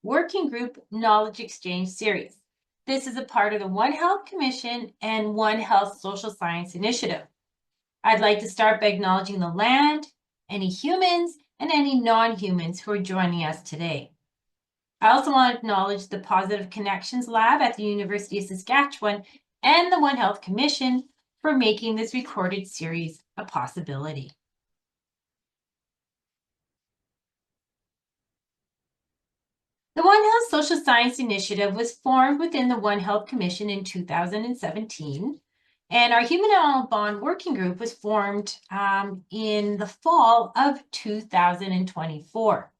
Working Group Knowledge Exchange Series. This is a part of the One Health Commission and One Health Social Science Initiative. I'd like to start by acknowledging the land, any humans, and any non-humans who are joining us today. I also want to acknowledge the Positive Connections Lab at the University of Saskatchewan and the One Health Commission for making this recorded series a possibility. The One Health Social Science Initiative was formed within the One Health Commission in 2017, and our Human Animal Bond Working Group was formed in the fall of 2024.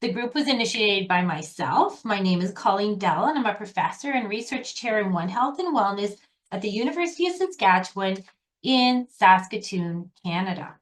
The group was initiated by myself. My name is Colleen Dell, and I'm a professor and research chair in One Health and Wellness at the University of Saskatchewan in Saskatoon, Canada.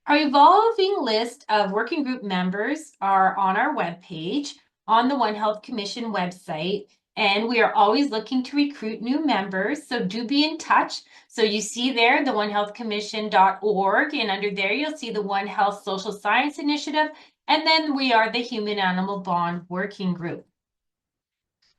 Our evolving list of working group members are on our webpage on the One Health Commission website, and we are always looking to recruit new members, so do be in touch. So you see there the onehealthcommission.org, and under there you'll see the One Health Social Science Initiative, and then we are the Human Animal Bond Working Group.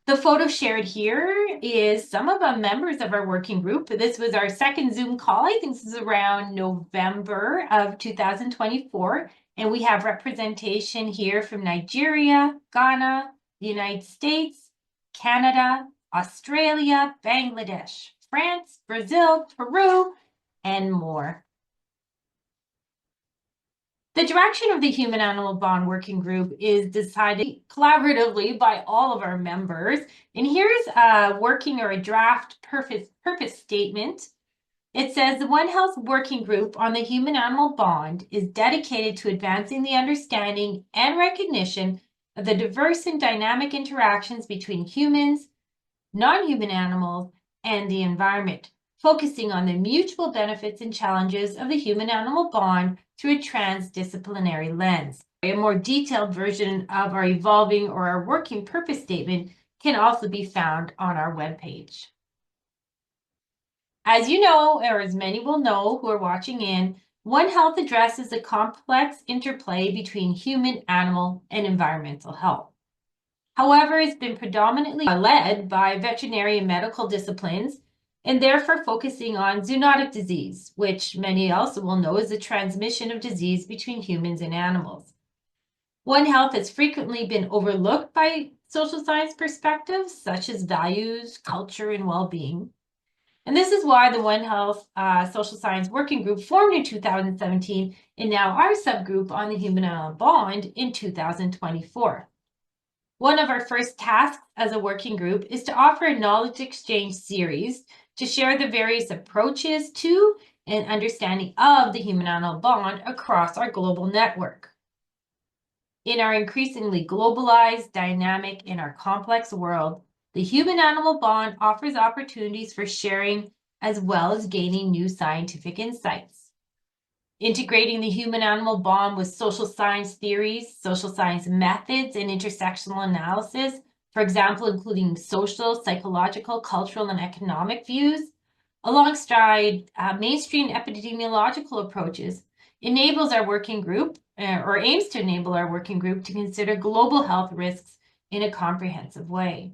The photo shared here is some of the members of our working group. This was our second Zoom call. I think this is around November of 2024. And we have representation here from Nigeria, Ghana, the United States, Canada, Australia, Bangladesh, France, Brazil, Peru, and more. The direction of the Human Animal Bond Working Group is decided collaboratively by all of our members. And here's a working or a draft purpose statement. It says the One Health Working Group on the Human Animal Bond is dedicated to advancing the understanding and recognition of the diverse and dynamic interactions between humans, non-human animals, and the environment, focusing on the mutual benefits and challenges of the human-animal bond through a transdisciplinary lens. A more detailed version of our evolving or our working purpose statement can also be found on our webpage. As you know, or as many will know who are watching in, One Health addresses the complex interplay between human, animal, and environmental health. However, it's been predominantly led by veterinary and medical disciplines, and therefore focusing on zoonotic disease, which many also will know is the transmission of disease between humans and animals. One Health has frequently been overlooked by social science perspectives, such as values, culture, and well-being. And this is why the One Health Social Science Working Group formed in 2017, and now our subgroup on the Human Animal Bond in 2024. One of our first tasks as a working group is to offer a knowledge exchange series to share the various approaches to and understanding of the human-animal bond across our global network. In our increasingly globalized, dynamic, and our complex world, the human-animal bond offers opportunities for sharing as well as gaining new scientific insights. Integrating the human-animal bond with social science theories, social science methods, and intersectional analysis, for example, including social, psychological, cultural, and economic views, alongside mainstream epidemiological approaches, enables our working group, or aims to enable our working group to consider global health risks in a comprehensive way.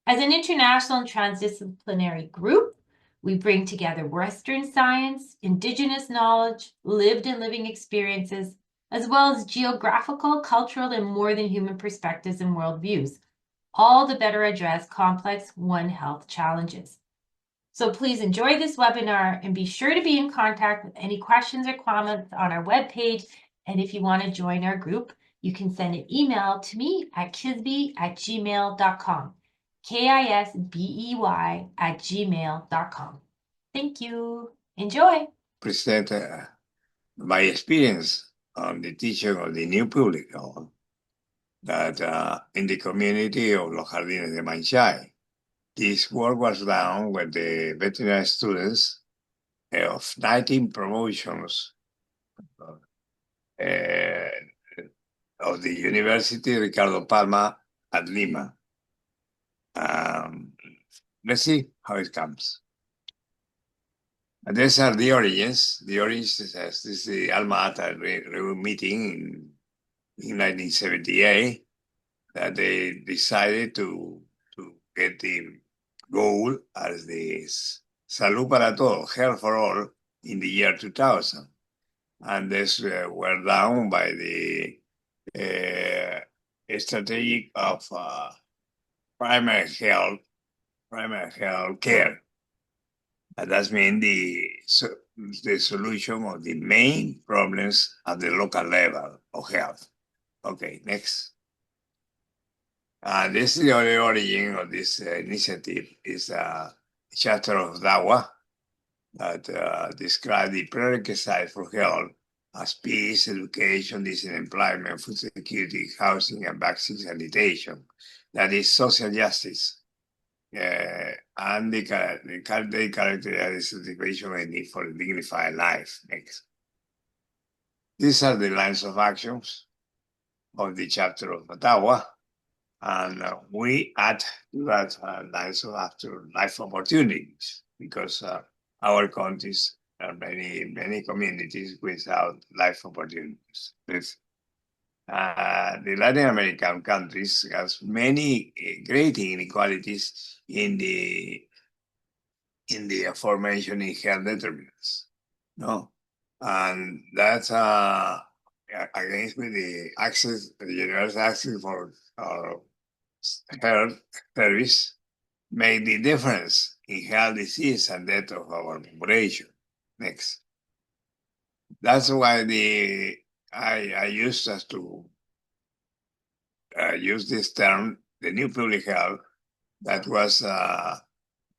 As an international and transdisciplinary group, we bring together Western science, Indigenous knowledge, lived and living experiences, as well as geographical, cultural, and more than human perspectives and worldviews, all to better address complex One Health challenges. So please enjoy this webinar and be sure to be in contact with any questions or comments on our webpage. And if you want to join our group, you can send an email to me at kisbey@gmail.com. KISBEY@gmail.com. Thank you. Enjoy. Present my experience on the teaching of the new public that in the community of Los Jardines de Manchay. This work was done with the veterinary students of 19 promotions of the University Ricardo Palma at Lima. Let's see how it comes. And these are the origins. The origins is the Alma Ata meeting in 1978 that they decided to get the goal as the Salud para Todos, Health for All, in the year 2000. And this were done by the strategy of primary health care. And that's mean the solution of the main problems at the local level of health. Okay, next. This is the origin of this initiative. Is a chapter of Dawa that describe the prerequisites for health as peace, education, decent employment, food security, housing, and vaccine sanitation. That is social justice. And they characterize the situation and need for a dignified life. Next. These are the lines of actions of the chapter of Dawa. And we add to that lines of after life opportunities, because our countries are many communities without life opportunities. The Latin American countries has many great inequalities in the aforementioned health determinants. No, and that's against with the access, the universal access for health service make the difference in health disease and death of our population. Next. That's why I used us to use this term, the new public health, that was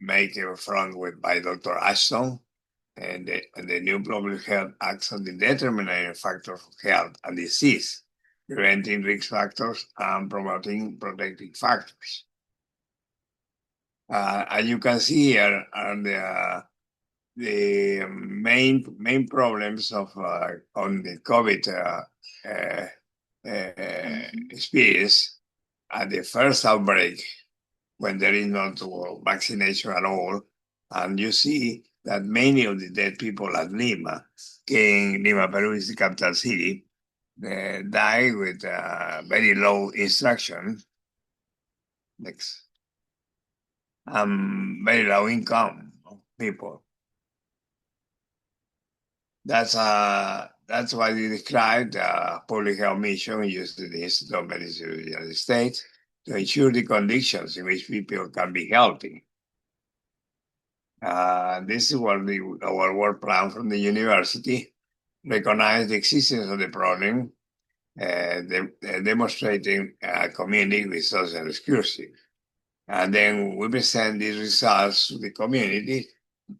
made front with by Dr. Ashton, and the new public health acts on the determining factors of health and disease, preventing risk factors and promoting protective factors. As you can see here are the main problems of on the COVID experience at the first outbreak, when there is not vaccination at all, and you see that many of the dead people at Lima, Peru is the capital city, die with very low instruction. Next. Very low income people. That's why we described the public health mission used in the Institute of Medicine of the United States to ensure the conditions in which people can be healthy. This is what our work plan from the university recognize the existence of the problem, demonstrating a community with social exclusive. And then we present these results to the community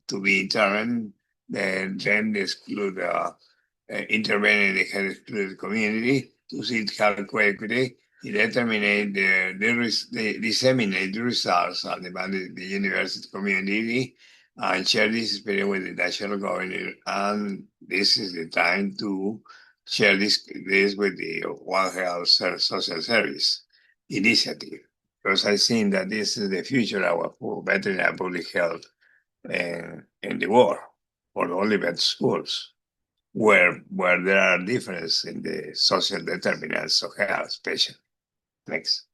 to be determined, then exclude intervene in the health excluded community to seek health equity, disseminate the results and the university community, and share this experience with the national government. And this is the time to share this with the One Health Social Service initiative, because I think that this is the future of our veterinary public health in the world, for only vet schools, where there are differences in the social determinants of health, especially. Next.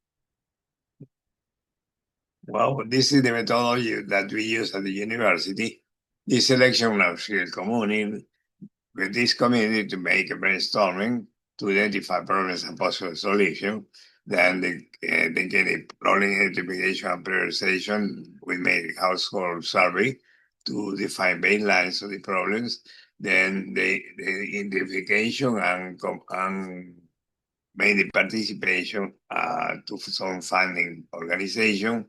Well, this is the methodology that we use at the university. The selection of field community with this community to make a brainstorming to identify problems and possible solutions. Then they get a problem identification and prioritization. We made a household survey to define baselines of the problems. Then the identification and made the participation to some funding organization,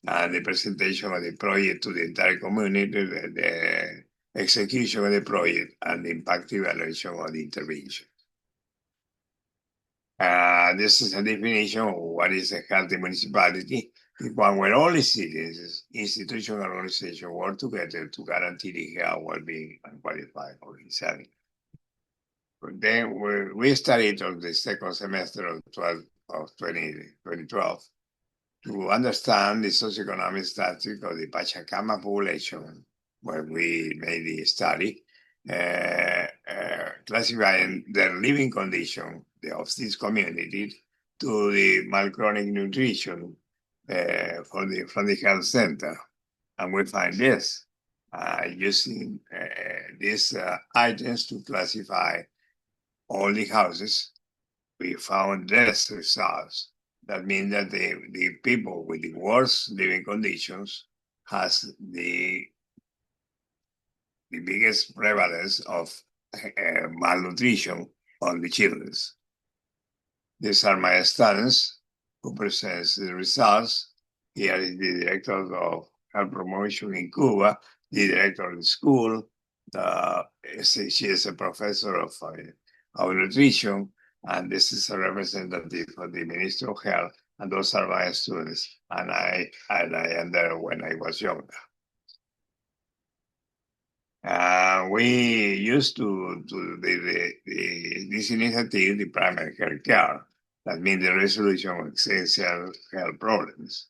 and the presentation of the project to the entire community, the execution of the project, and the impact evaluation of the intervention. This is a definition of what is a healthy municipality. One where all the citizens, institutional organizations work together to guarantee the health, well-being, and qualified organization. Then we studied on the second semester of 2012 to understand the socioeconomic status of the Pachacama population, where we made the study, classifying their living condition, of this community to the malchronic nutrition from the health center. And we find this using these items to classify all the houses. We found less results. That means that the people with the worst living conditions has the biggest prevalence of malnutrition on the children. These are my students who presents the results. Here is the director of health promotion in Cuba, the director of the school. She is a professor of nutrition, and this is a representative of the Minister of Health, and those are my students. And I am there when I was younger. We used to this initiative, the primary health care. That means the resolution of essential health problems.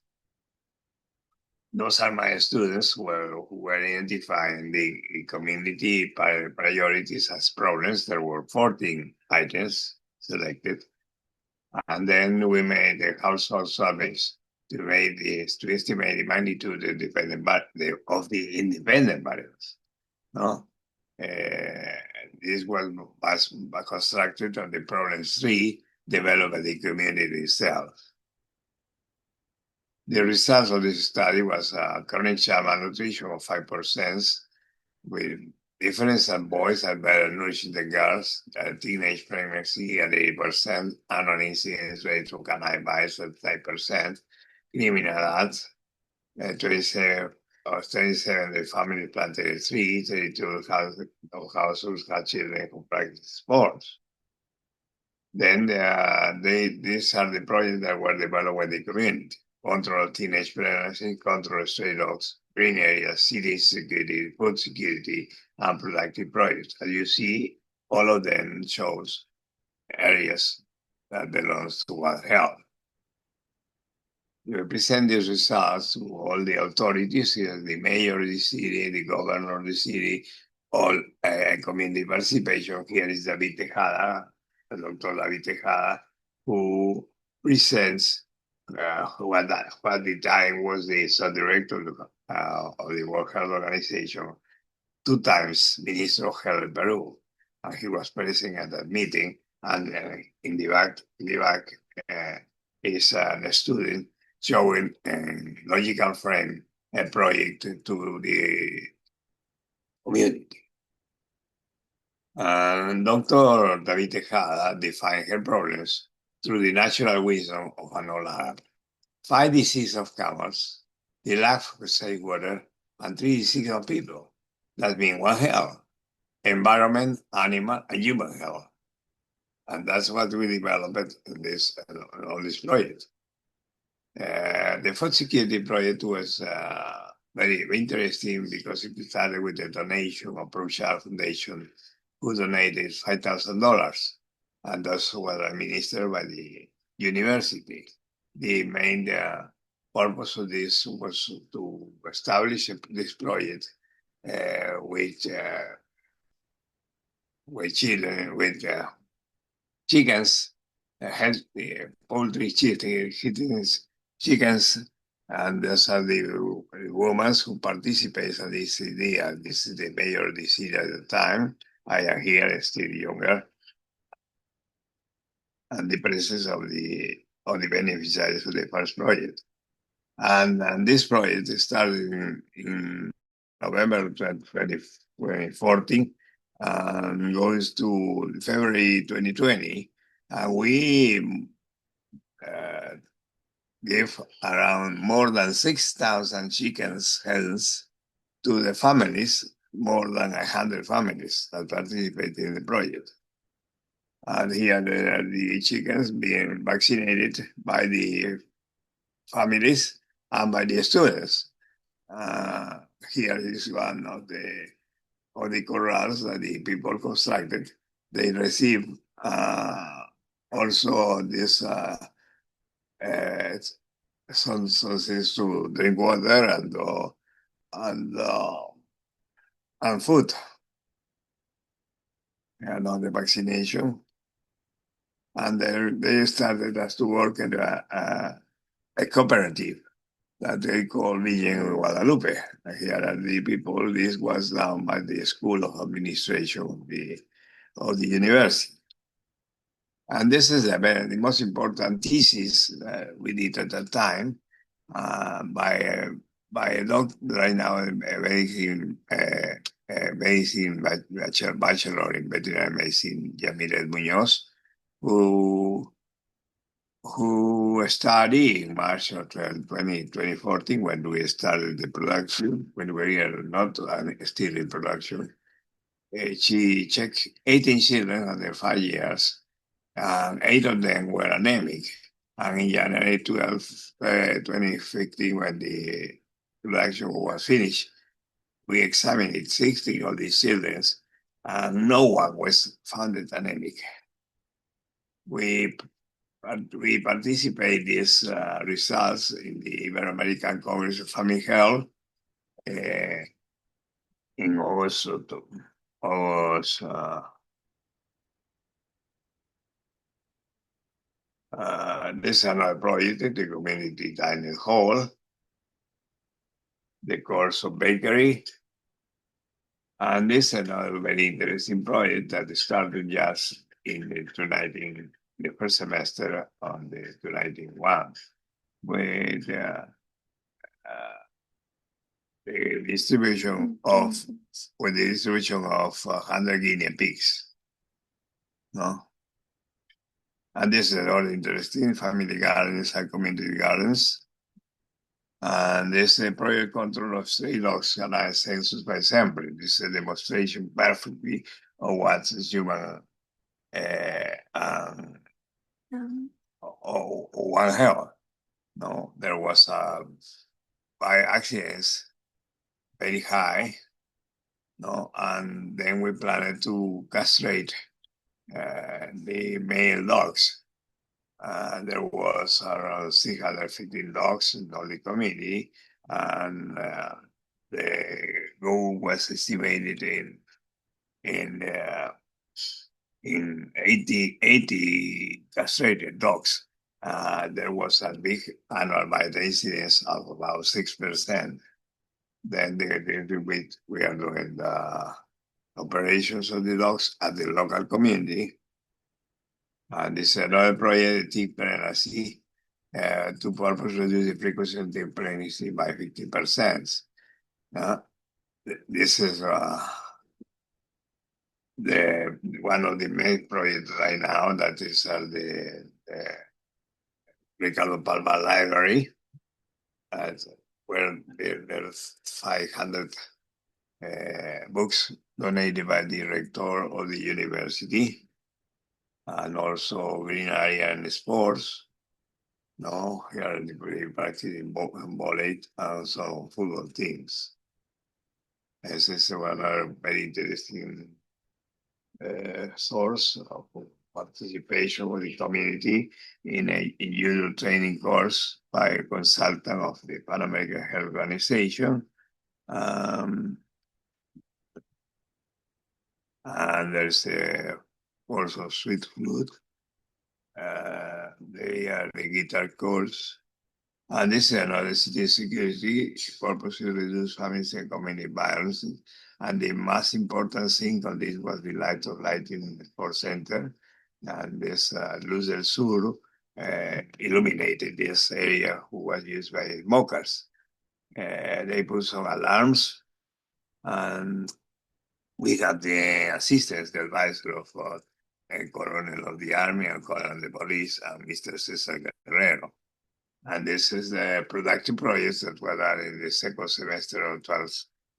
Those are my students who were identifying the community priorities as problems. There were 14 items selected. And then we made the household surveys to estimate the magnitude of the independent variables. No? This was constructed on the problem 3 developed by the community itself. The results of this study was current child malnutrition of 5%, with difference in boys are better nourished than girls, teenage pregnancy at 80%, annual incidence rate of canine bites at 5%, criminal acts, 27 the family planted 3, 32 households had children who practice sports. Then these are the projects that were developed by the community. Control teenage pregnancy, control stray dogs, green areas, city security, food security, and productive projects. As you see, all of them shows areas that belongs to World Health. We present these results to all the authorities, the mayor of the city, the governor of the city, all community participation. Here is David Tejada, Dr. David Tejada, who presents what at the time was the sub-director of the World Health Organization, 2 times Minister of Health in Peru. And he was present at that meeting, and in the back is a student showing a logical frame a project to the community. Dr. David Tejada defined her problems through the natural wisdom of an old Arab. 5 diseases of camels, the lack of safe water, and 3 diseases of people. That means 1 health, environment, animal, and human health. And that's what we developed in on this project. The food security project was very interesting because it started with the donation of Pro-Child Foundation, who donated $5,000, and those were administered by the university. The main purpose of this was to establish this project with children, with chickens, healthy poultry chickens, and those are the women who participate in this idea. This is the mayor of the city at the time. I am here, still younger, and the presence of the beneficiaries of the first project. And this project started in November 2014 and goes to February 2020. And we give around more than 6,000 chickens hens to the families, more than 100 families that participate in the project. And here the chickens being vaccinated by the families and by the students. Here is one of the corrals that the people constructed. They receive also this some things to drink water and food. And on the vaccination. And they started us to work at a cooperative that they call Villa Guadalupe. Here are the people. This was done by the School of Administration of the university. And this is the most important thesis we did at that time by a doctor right now, a medicine bachelor in veterinary medicine, Yamilet Munoz, who studied in March of 2014 when we started the production, when we were not still in production. She checked 18 children under 5 years, and 8 of them were anemic. And in January 2015, when the production was finished, we examined 60 of these children, and no one was found anemic. We participate these results in the Ibero-American Congress of Family Health in August. This is another project, the community dining hall, the course of bakery, and this is another very interesting project that started just in the first semester on the 2021 with the distribution of 100 guinea pigs. No? And this is all interesting, family gardens and community gardens. And this is a project control of stray dogs and a census by sampling. This is a demonstration perfectly of what is human or One Health. No, there was by accidents very high. No, and then we planned to castrate the male dogs. There was around 615 dogs in all the community, and the goal was estimated in 80 castrated dogs. There was a big annual bite incidence of about 6%. Then we are doing the operations of the dogs at the local community. And this is another project, the pregnancy, to purpose reduce the frequency of the pregnancy by 50%. This is one of the main projects right now, that is the Ricardo Palma Library, where there's 500 books donated by the rector of the university, and also green area and sports. No, here we practice in volley and some football teams. This is another very interesting source of participation with the community in a judo training course by a consultant of the Pan American Health Organization. And there's a course of sweet flute. They are the guitar course. And this is another city security purpose to reduce families and community violence. And the most important thing on this was the light of light in the sports center. And this Luz del Sur illuminated this area who was used by smokers. They put some alarms, and we got the assistance, the advisor of a colonel of the army and colonel of the police, and Mr. Cesar Guerrero. And this is the production projects that were done in the second semester of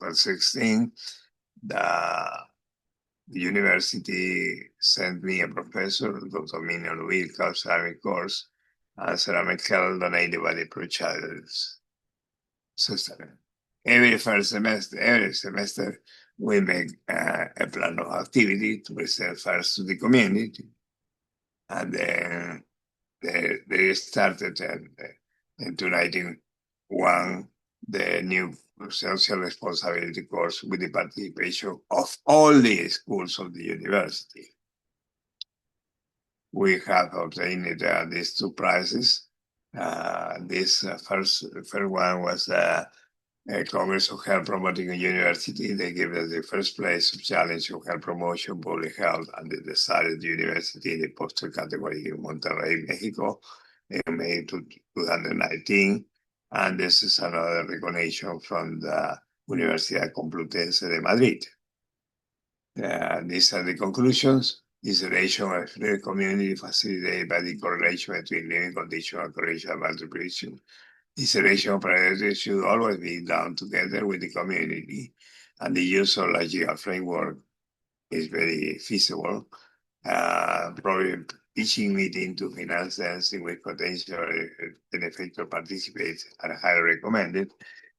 12-16. The university sent me a professor, Dr. Minion Wilka, ceramic course, and ceramic health donated by the Pro-Child's system. Every semester, we make a plan of activity to present first to the community, and then they started in 2001 the new social responsibility course with the participation of all the schools of the university. we have obtained these two prizes. This first one was Congress of Health Promoting a University. They gave us the first place of challenge of health promotion, public health, and the decided university in the poster category in Monterrey, Mexico, in May 2019. And this is another recognition from the Universidad Complutense de Madrid. These are the conclusions. Isolation of the community facilitated by the correlation between living conditions and correlation malnutrition. Isolation of predators should always be done together with the community, and the use of logical framework is very feasible. Probably pitching meeting to finance dance in which potential benefactor participates are highly recommended.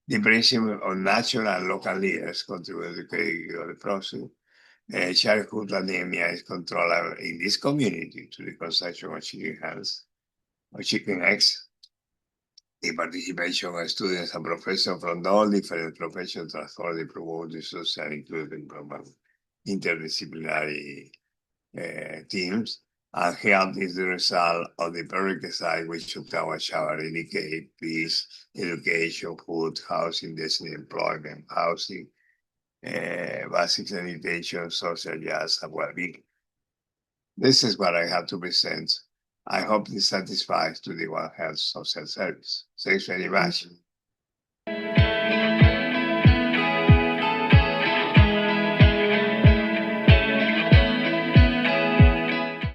The principle of national and local leaders contribute to the process. Childhood anemia is controlled in this community to the consumption of chicken eggs. The participation of students and professors from all different professions transform the promote the social inclusion program interdisciplinary teams, and health is the result of the prerequisite which Ottawa shall indicate: peace, education, food, housing, decent employment, housing, basic sanitation, social justice, and well-being. This is what I have to present. I hope this satisfies to the One Health Social Service. Thanks very much.